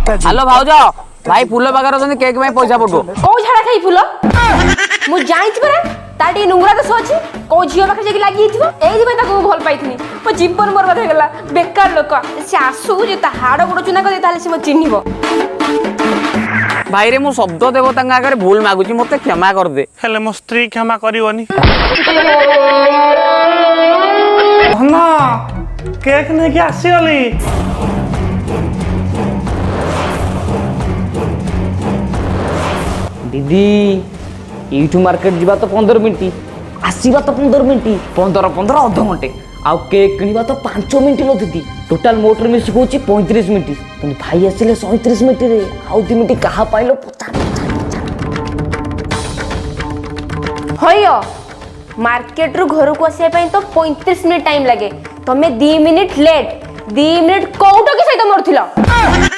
hello भाउज भाई फूल बागर अछन cake में पैसा पठो को झाड़ा खाई फूल मु जाईच परा ताटी नुंगरा तो सोची को झियो पाखे जाकी लागी हिथिबो एई दिबे ताको भल पाइथिनी मो जीवन बर्बाद हे गेला बेकार लोक से आसु जे ता हाड़ गोड़ चुना कर ताले से मो चिन्हिबो भाई रे मु शब्द देवता आगे भूल मागुची मते क्षमा कर दे हेले मो स्त्री क्षमा करिवनी धन केक ने के आसीगली दीदी यू मार्केट जीवा तो 15 मिनट आसवा तो 15 मिनट 15 अध घंटे आउ केक किणवा तो 5 मिनट लो दीदी टोटाल मोटर मिस को 35 मिनट कि भाई आसिले 37 मिनट रे आउ 2 मिनट कहा पाइलो पचा होयो मार्केट रु घर को आसे पई तो 35 मिनिट टाइम लगे तमे 2 मिनिट लेट 2 मिनिट कोउटो के सहित मोरथिलो